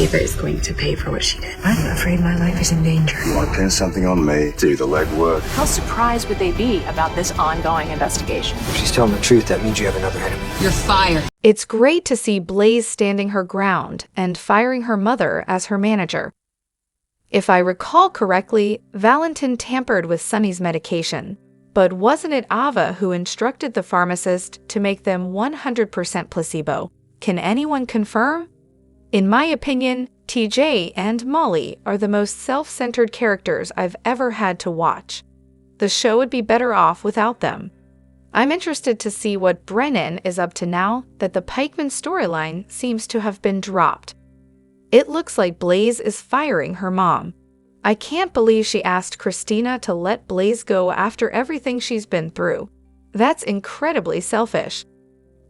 Ava is going to pay for what she did. I'm afraid my life is in danger. You want to pin something on me? Do the legwork. How surprised would they be about this ongoing investigation? If she's telling the truth, that means you have another enemy. You're fired. It's great to see Blaze standing her ground and firing her mother as her manager. If I recall correctly, Valentin tampered with Sonny's medication. But wasn't it Ava who instructed the pharmacist to make them 100% placebo? Can anyone confirm? In my opinion, TJ and Molly are the most self-centered characters I've ever had to watch. The show would be better off without them. I'm interested to see what Brennan is up to now that the Pikeman storyline seems to have been dropped. It looks like Blaze is firing her mom. I can't believe she asked Christina to let Blaze go after everything she's been through. That's incredibly selfish.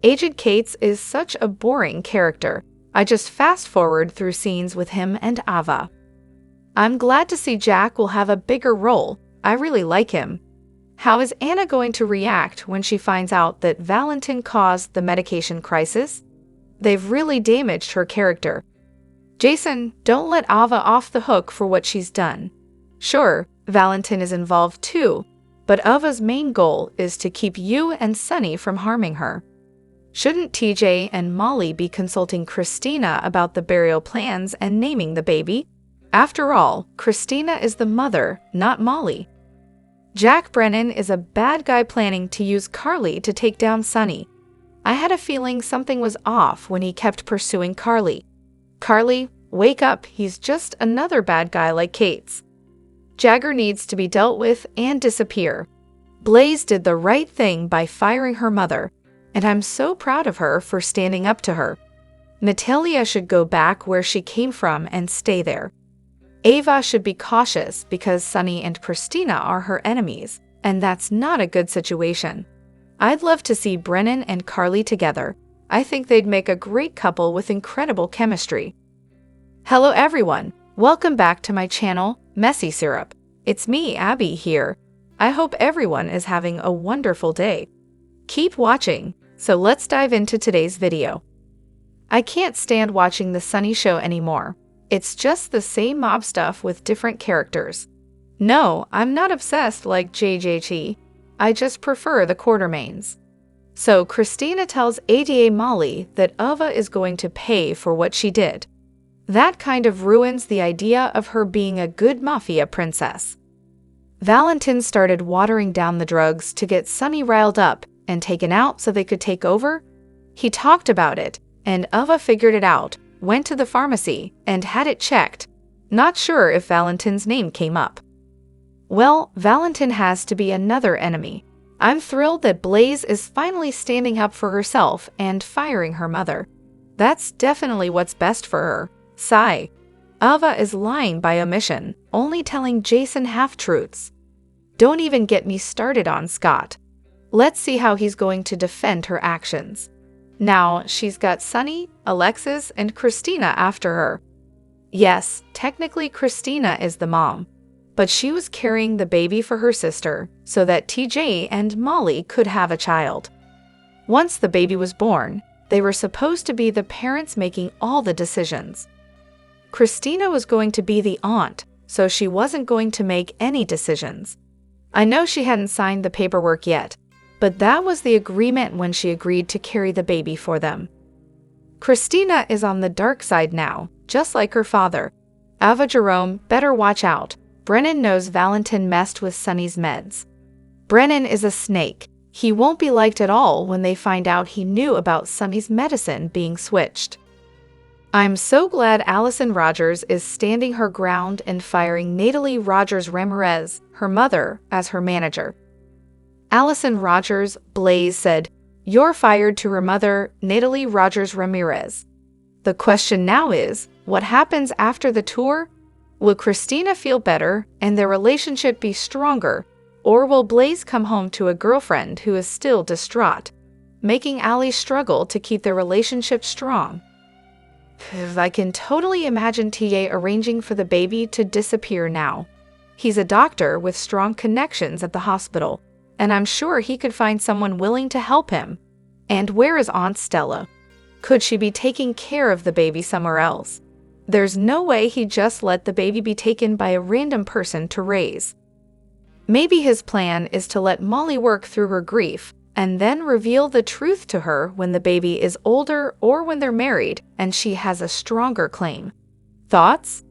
Agent Cates is such a boring character. I just fast-forward through scenes with him and Ava. I'm glad to see Jack will have a bigger role. I really like him. How is Anna going to react when she finds out that Valentin caused the medication crisis? They've really damaged her character. Jason, don't let Ava off the hook for what she's done. Sure, Valentin is involved too, but Ava's main goal is to keep you and Sonny from harming her. Shouldn't TJ and Molly be consulting Christina about the burial plans and naming the baby? After all, Christina is the mother, not Molly. Jack Brennan is a bad guy planning to use Carly to take down Sonny. I had a feeling something was off when he kept pursuing Carly. Carly, wake up, he's just another bad guy like Cates. Jagger needs to be dealt with and disappear. Blaze did the right thing by firing her mother, and I'm so proud of her for standing up to her. Natalia should go back where she came from and stay there. Ava should be cautious because Sonny and Christina are her enemies, and that's not a good situation. I'd love to see Brennan and Carly together. I think they'd make a great couple with incredible chemistry. Hello everyone, welcome back to my channel, Messy Syrup. It's me, Abby, here. I hope everyone is having a wonderful day. Keep watching, so let's dive into today's video. I can't stand watching the Sonny show anymore. It's just the same mob stuff with different characters. No, I'm not obsessed like JJT. I just prefer the Quartermains. So Christina tells ADA Molly that Ava is going to pay for what she did. That kind of ruins the idea of her being a good mafia princess. Valentin started watering down the drugs to get Sonny riled up and taken out so they could take over. He talked about it, and Ava figured it out, went to the pharmacy, and had it checked. Not sure if Valentin's name came up. Well, Valentin has to be another enemy. I'm thrilled that Blaze is finally standing up for herself and firing her mother. That's definitely what's best for her. Sigh. Ava is lying by omission, only telling Jason half-truths. Don't even get me started on Scott. Let's see how he's going to defend her actions. Now, she's got Sonny, Alexis, and Christina after her. Yes, technically Christina is the mom, but she was carrying the baby for her sister so that TJ and Molly could have a child. Once the baby was born, they were supposed to be the parents making all the decisions. Christina was going to be the aunt, so she wasn't going to make any decisions. I know she hadn't signed the paperwork yet, but that was the agreement when she agreed to carry the baby for them. Christina is on the dark side now, just like her father. Ava Jerome better watch out. Brennan knows Valentin messed with Sonny's meds. Brennan is a snake. He won't be liked at all when they find out he knew about Sonny's medicine being switched. I'm so glad Allison Rogers is standing her ground and firing Natalie Rogers Ramirez, her mother, as her manager. Allison Rogers, Blaze said, "You're fired," to her mother, Natalie Rogers Ramirez. The question now is, what happens after the tour? Will Christina feel better and their relationship be stronger, or will Blaze come home to a girlfriend who is still distraught, making Allie struggle to keep their relationship strong? I can totally imagine TA arranging for the baby to disappear now. He's a doctor with strong connections at the hospital, and I'm sure he could find someone willing to help him. And where is Aunt Stella? Could she be taking care of the baby somewhere else? There's no way he just let the baby be taken by a random person to raise. Maybe his plan is to let Molly work through her grief and then reveal the truth to her when the baby is older or when they're married and she has a stronger claim. Thoughts?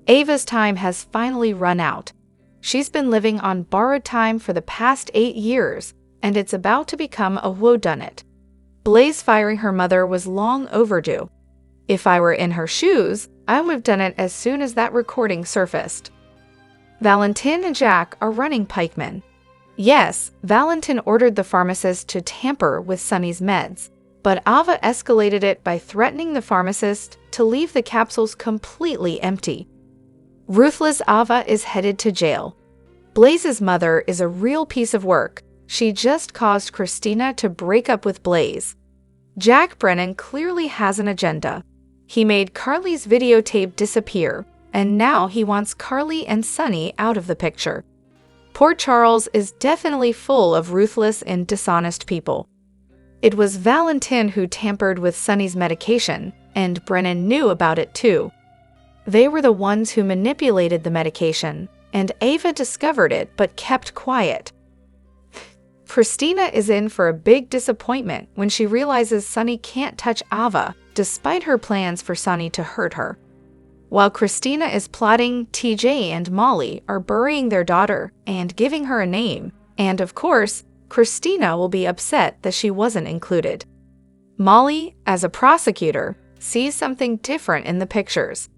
Ava's time has finally run out. She's been living on borrowed time for the past 8 years, and it's about to become a whodunit. Blaze firing her mother was long overdue. If I were in her shoes, I would have done it as soon as that recording surfaced. Valentin and Jack are running pikemen. Yes, Valentin ordered the pharmacist to tamper with Sonny's meds, but Ava escalated it by threatening the pharmacist to leave the capsules completely empty. Ruthless Ava is headed to jail. Blaze's mother is a real piece of work. She just caused Christina to break up with Blaze. Jack Brennan clearly has an agenda. He made Carly's videotape disappear, and now he wants Carly and Sonny out of the picture. Port Charles is definitely full of ruthless and dishonest people. It was Valentin who tampered with Sonny's medication, and Brennan knew about it too. They were the ones who manipulated the medication, and Ava discovered it but kept quiet. Christina is in for a big disappointment when she realizes Sonny can't touch Ava, despite her plans for Sonny to hurt her. While Christina is plotting, TJ and Molly are burying their daughter and giving her a name, and of course, Christina will be upset that she wasn't included. Molly, as a prosecutor, sees something different in the pictures.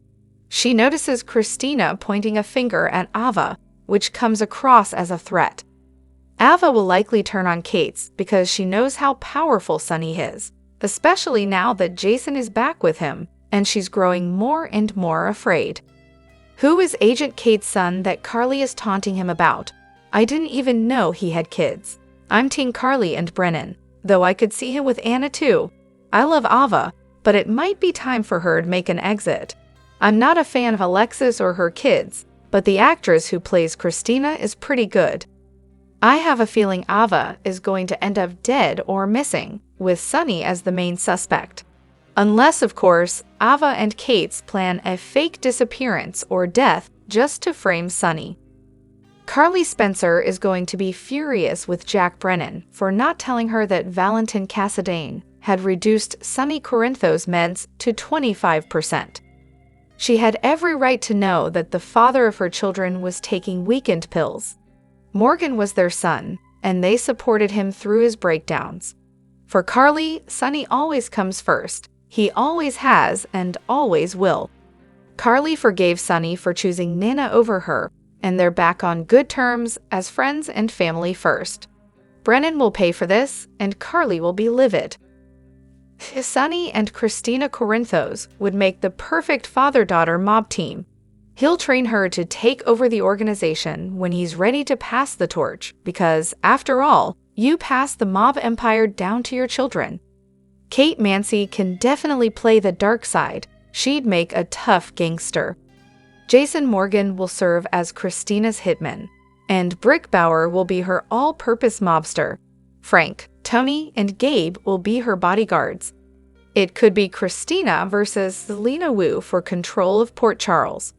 She notices Christina pointing a finger at Ava, which comes across as a threat. Ava will likely turn on Kate's because she knows how powerful Sonny is, especially now that Jason is back with him, and she's growing more and more afraid. Who is Agent Kate's son that Carly is taunting him about? I didn't even know he had kids. I'm Team Carly and Brennan, though I could see him with Anna too. I love Ava, but it might be time for her to make an exit. I'm not a fan of Alexis or her kids, but the actress who plays Christina is pretty good. I have a feeling Ava is going to end up dead or missing, with Sonny as the main suspect. Unless, of course, Ava and Kate's plan a fake disappearance or death just to frame Sonny. Carly Spencer is going to be furious with Jack Brennan for not telling her that Valentin Cassadine had reduced Sonny Corinthos' meds to 25%. She had every right to know that the father of her children was taking weakened pills. Morgan was their son, and they supported him through his breakdowns. For Carly, Sonny always comes first. He always has and always will. Carly forgave Sonny for choosing Nana over her, and they're back on good terms as friends and family first. Brennan will pay for this, and Carly will be livid. Sonny and Christina Corinthos would make the perfect father-daughter mob team. He'll train her to take over the organization when he's ready to pass the torch, because, after all, you pass the mob empire down to your children. Kate Mansi can definitely play the dark side. She'd make a tough gangster. Jason Morgan will serve as Christina's hitman, and Brick Bauer will be her all-purpose mobster. Frank, Tony, and Gabe will be her bodyguards. It could be Christina versus Selena Wu for control of Port Charles.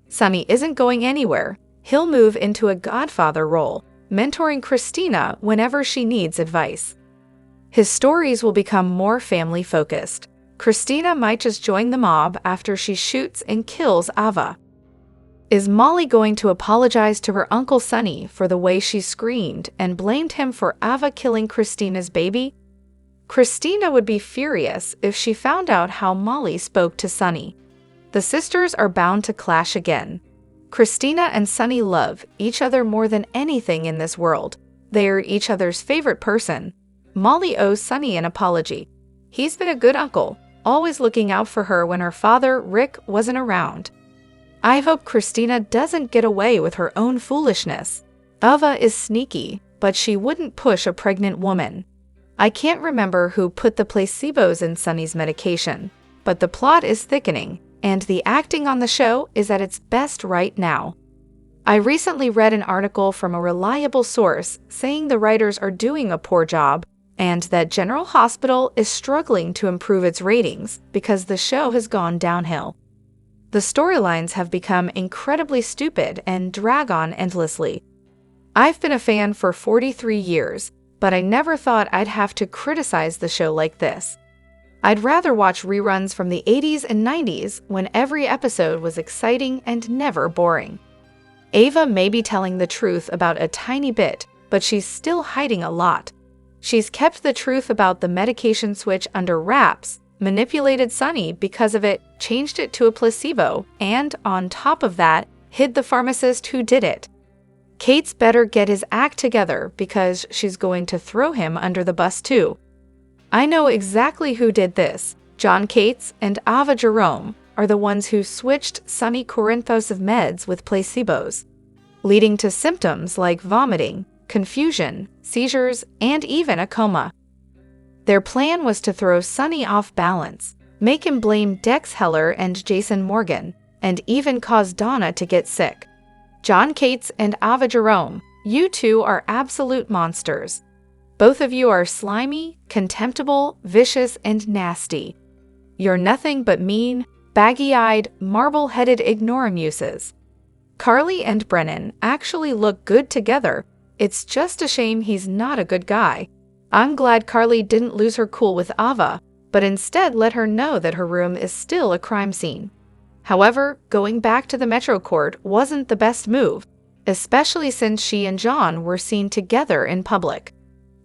Sonny isn't going anywhere. He'll move into a godfather role, mentoring Christina whenever she needs advice. His stories will become more family-focused. Christina might just join the mob after she shoots and kills Ava. Is Molly going to apologize to her Uncle Sonny for the way she screamed and blamed him for Ava killing Christina's baby? Christina would be furious if she found out how Molly spoke to Sonny. The sisters are bound to clash again. Christina and Sonny love each other more than anything in this world. They are each other's favorite person. Molly owes Sonny an apology. He's been a good uncle, always looking out for her when her father, Rick, wasn't around. I hope Christina doesn't get away with her own foolishness. Ava is sneaky, but she wouldn't push a pregnant woman. I can't remember who put the placebos in Sonny's medication, but the plot is thickening, and the acting on the show is at its best right now. I recently read an article from a reliable source saying the writers are doing a poor job and that General Hospital is struggling to improve its ratings because the show has gone downhill. the storylines have become incredibly stupid and drag on endlessly. I've been a fan for 43 years, but I never thought I'd have to criticize the show like this. I'd rather watch reruns from the 80s and 90s when every episode was exciting and never boring. Ava may be telling the truth about a tiny bit, but she's still hiding a lot. She's kept the truth about the medication switch under wraps, manipulated Sonny because of it, changed it to a placebo, and, on top of that, hid the pharmacist who did it. Kate's better get his act together because she's going to throw him under the bus too. I know exactly who did this. John Cates and Ava Jerome are the ones who switched Sonny Corinthos of meds with placebos, leading to symptoms like vomiting, confusion, seizures, and even a coma. Their plan was to throw Sonny off balance, make him blame Dex Heller and Jason Morgan, and even cause Donna to get sick. John Cates and Ava Jerome, you two are absolute monsters. Both of you are slimy, contemptible, vicious, and nasty. You're nothing but mean, baggy-eyed, marble-headed ignoramuses. Carly and Brennan actually look good together. It's just a shame he's not a good guy. I'm glad Carly didn't lose her cool with Ava, but instead let her know that her room is still a crime scene. However, going back to the Metro Court wasn't the best move, especially since she and John were seen together in public.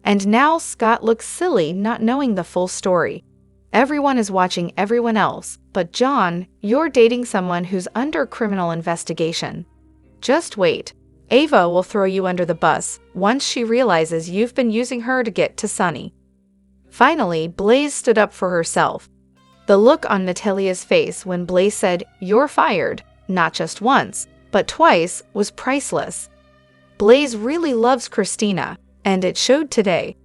And now Scott looks silly not knowing the full story. Everyone is watching everyone else, but John, you're dating someone who's under criminal investigation. Just wait. Ava will throw you under the bus once she realizes you've been using her to get to Sonny. Finally, Blaze stood up for herself. The look on Natalia's face when Blaze said, "You're fired," not just once, but twice, was priceless. Blaze really loves Christina, and it showed today.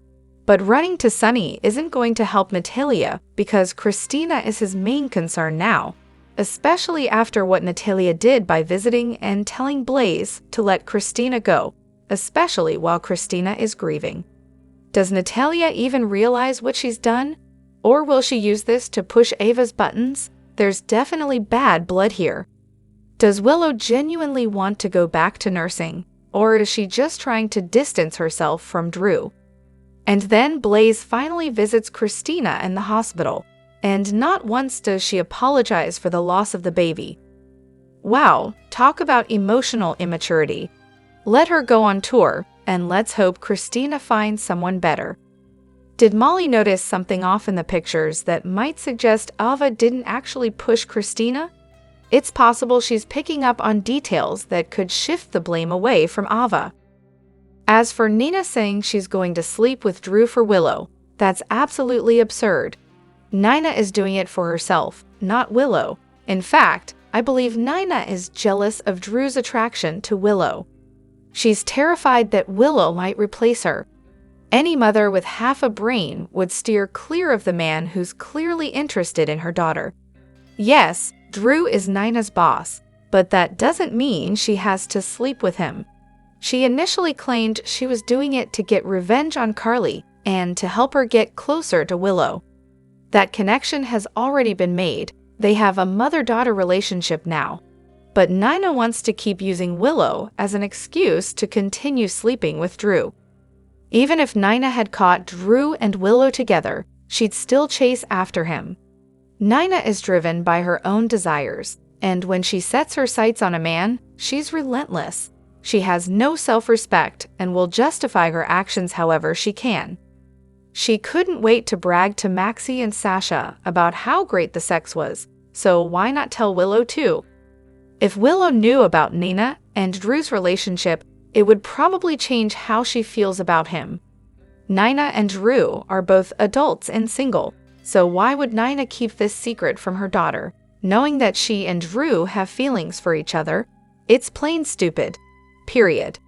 But running to Sonny isn't going to help Natalia because Christina is his main concern now, especially after what Natalia did by visiting and telling Blaze to let Christina go, especially while Christina is grieving. Does Natalia even realize what she's done? Or will she use this to push Ava's buttons? There's definitely bad blood here. Does Willow genuinely want to go back to nursing, or is she just trying to distance herself from Drew? And then Blaze finally visits Christina in the hospital, and not once does she apologize for the loss of the baby. Wow, talk about emotional immaturity. Let her go on tour, and let's hope Christina finds someone better. Did Molly notice something off in the pictures that might suggest Ava didn't actually push Christina? It's possible she's picking up on details that could shift the blame away from Ava. As for Nina saying she's going to sleep with Drew for Willow, that's absolutely absurd. Nina is doing it for herself, not Willow. In fact, I believe Nina is jealous of Drew's attraction to Willow. She's terrified that Willow might replace her. Any mother with half a brain would steer clear of the man who's clearly interested in her daughter. Yes, Drew is Nina's boss, but that doesn't mean she has to sleep with him. She initially claimed she was doing it to get revenge on Carly and to help her get closer to Willow. That connection has already been made. They have a mother-daughter relationship now. But Nina wants to keep using Willow as an excuse to continue sleeping with Drew. Even if Nina had caught Drew and Willow together, she'd still chase after him. Nina is driven by her own desires, and when she sets her sights on a man, she's relentless. She has no self-respect and will justify her actions however she can. She couldn't wait to brag to Maxie and Sasha about how great the sex was, so why not tell Willow too? If Willow knew about Nina and Drew's relationship, it would probably change how she feels about him. Nina and Drew are both adults and single, so why would Nina keep this secret from her daughter, knowing that she and Drew have feelings for each other? It's plain stupid. Period.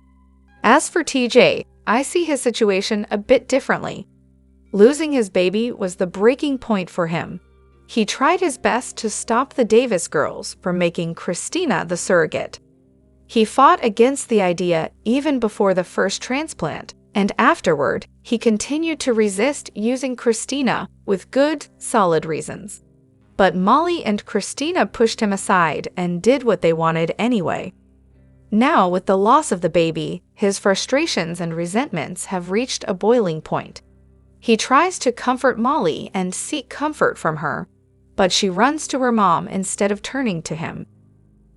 As for TJ, I see his situation a bit differently. Losing his baby was the breaking point for him. He tried his best to stop the Davis girls from making Christina the surrogate. He fought against the idea even before the first transplant, and afterward, he continued to resist using Christina with good, solid reasons. but Molly and Christina pushed him aside and did what they wanted anyway. Now, with the loss of the baby, his frustrations and resentments have reached a boiling point. He tries to comfort Molly and seek comfort from her, but she runs to her mom instead of turning to him.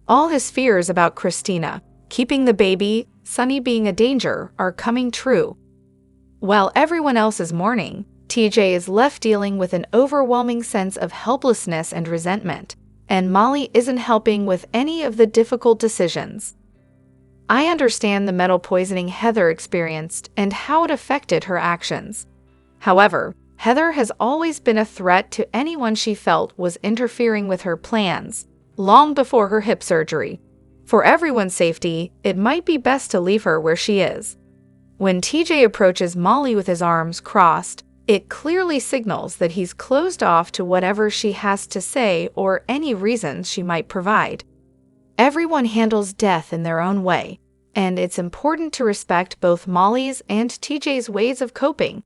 All his fears about Christina, keeping the baby, Sonny being a danger, are coming true. While everyone else is mourning, TJ is left dealing with an overwhelming sense of helplessness and resentment, and Molly isn't helping with any of the difficult decisions. I understand the metal poisoning Heather experienced and how it affected her actions. However, Heather has always been a threat to anyone she felt was interfering with her plans, long before her hip surgery. For everyone's safety, it might be best to leave her where she is. When TJ approaches Molly with his arms crossed, it clearly signals that he's closed off to whatever she has to say or any reasons she might provide. Everyone handles death in their own way, and it's important to respect both Molly's and TJ's ways of coping.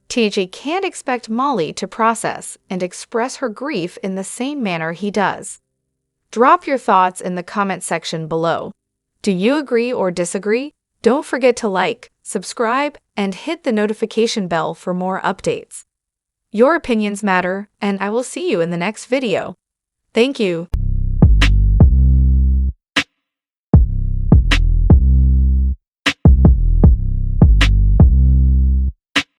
TJ can't expect Molly to process and express her grief in the same manner he does. Drop your thoughts in the comment section below. Do you agree or disagree? Don't forget to like, subscribe, and hit the notification bell for more updates. Your opinions matter, and I will see you in the next video. Thank you.